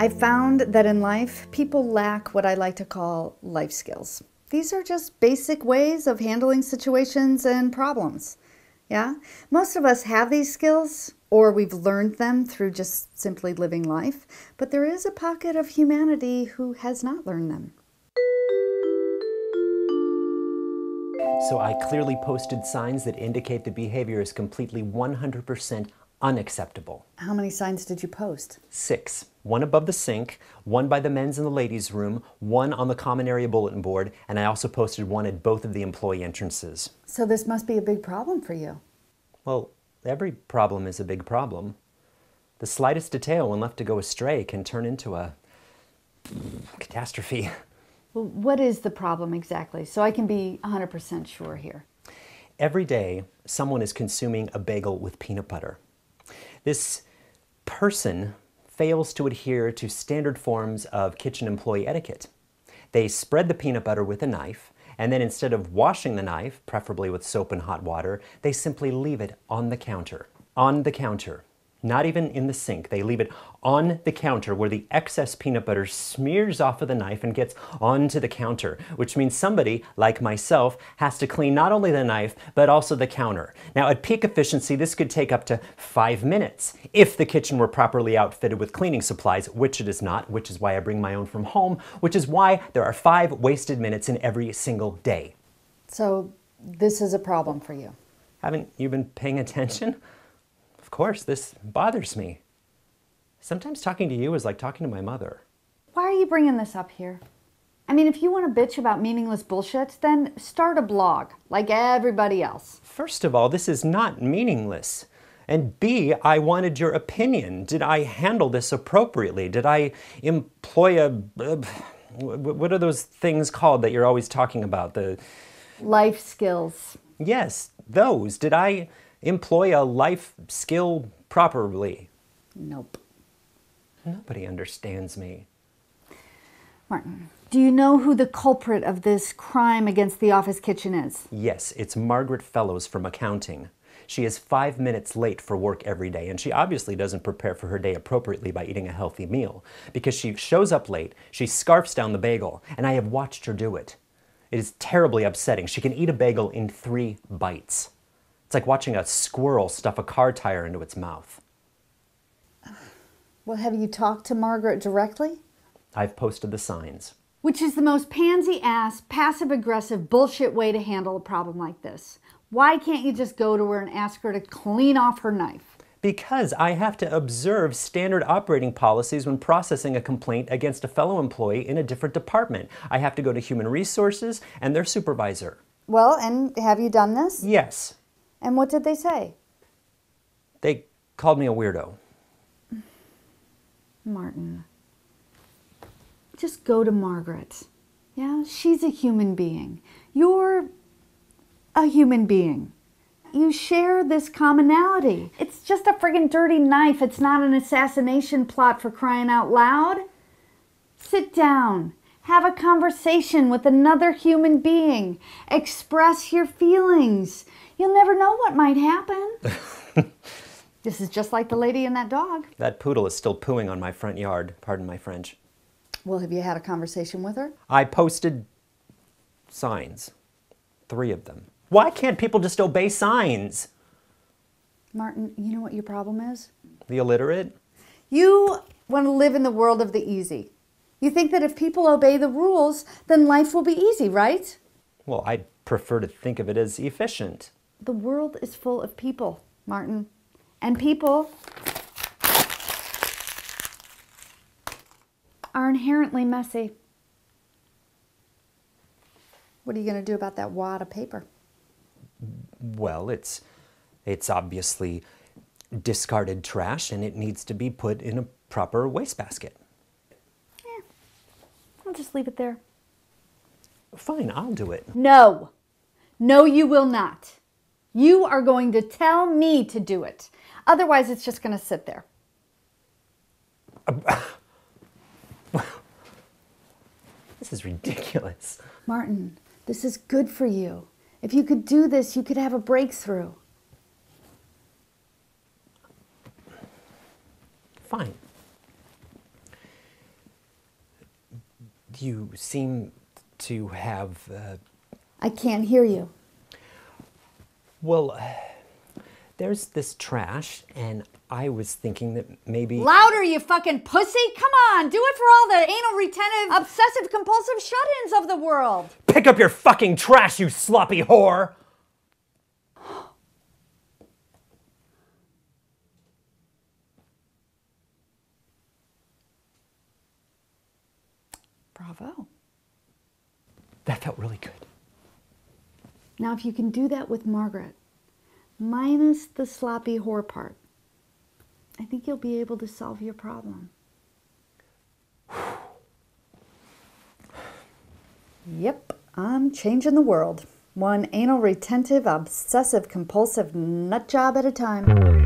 I found that in life, people lack what I like to call life skills. These are just basic ways of handling situations and problems. Yeah? Most of us have these skills, or we've learned them through just simply living life, but there is a pocket of humanity who has not learned them. So I clearly posted signs that indicate the behavior is completely 100% unacceptable. How many signs did you post? 6. 1 above the sink, 1 by the men's and the ladies' room, 1 on the common area bulletin board, and I also posted 1 at both of the employee entrances. So this must be a big problem for you. Well, every problem is a big problem. The slightest detail, when left to go astray, can turn into a catastrophe. Well, what is the problem exactly, so I can be 100% sure here? Every day, someone is consuming a bagel with peanut butter. This person fails to adhere to standard forms of kitchen employee etiquette. They spread the peanut butter with a knife, and then instead of washing the knife, preferably with soap and hot water, they simply leave it on the counter. On the counter. Not even in the sink. They leave it on the counter where the excess peanut butter smears off of the knife and gets onto the counter, which means somebody, like myself, has to clean not only the knife, but also the counter. Now, at peak efficiency, this could take up to 5 minutes if the kitchen were properly outfitted with cleaning supplies, which it is not, which is why I bring my own from home, which is why there are 5 wasted minutes in every single day. So this is a problem for you. Haven't you been paying attention? Of course, this bothers me. Sometimes talking to you is like talking to my mother. Why are you bringing this up here? I mean, if you want to bitch about meaningless bullshit, then start a blog, like everybody else. First of all, this is not meaningless. And B, I wanted your opinion. Did I handle this appropriately? Did I employ what are those things called that you're always talking about? The life skills. Yes, those. Did I employ a life skill properly? Nope. Nobody understands me. Martin, do you know who the culprit of this crime against the office kitchen is? Yes, it's Margaret Fellows from accounting. She is 5 minutes late for work every day, and she obviously doesn't prepare for her day appropriately by eating a healthy meal, because she shows up late, she scarfs down the bagel, and I have watched her do it. It is terribly upsetting. She can eat a bagel in 3 bites. It's like watching a squirrel stuff a car tire into its mouth. Well, have you talked to Margaret directly? I've posted the signs. Which is the most pansy-ass, passive-aggressive bullshit way to handle a problem like this. Why can't you just go to her and ask her to clean off her knife? Because I have to observe standard operating policies when processing a complaint against a fellow employee in a different department. I have to go to Human Resources and their supervisor. Well, and have you done this? Yes. And what did they say? They called me a weirdo. Martin, just go to Margaret. Yeah, she's a human being. You're a human being. You share this commonality. It's just a friggin' dirty knife. It's not an assassination plot, for crying out loud. Sit down. Have a conversation with another human being. Express your feelings. You'll never know what might happen. This is just like the lady and that dog. That poodle is still pooing on my front yard. Pardon my French. Well, have you had a conversation with her? I posted signs. 3 of them. Why can't people just obey signs? Martin, you know what your problem is? The illiterate? You want to live in the world of the easy. You think that if people obey the rules, then life will be easy, right? Well, I prefer to think of it as efficient. The world is full of people, Martin. And people are inherently messy. What are you going to do about that wad of paper? Well, it's obviously discarded trash and it needs to be put in a proper wastebasket. Yeah, I'll just leave it there. Fine, I'll do it. No. No, you will not. You are going to tell me to do it. Otherwise, it's just going to sit there. This is ridiculous. Martin, this is good for you. If you could do this, you could have a breakthrough. Fine. You seem to have... I can't hear you. Well, there's this trash, and I was thinking that maybe... Louder, you fucking pussy! Come on, do it for all the anal retentive, obsessive compulsive shut-ins of the world. Pick up your fucking trash, you sloppy whore! Bravo. That felt really good. Now, if you can do that with Margaret, minus the sloppy whore part, I think you'll be able to solve your problem. Yep, I'm changing the world. One anal retentive, obsessive compulsive nut job at a time.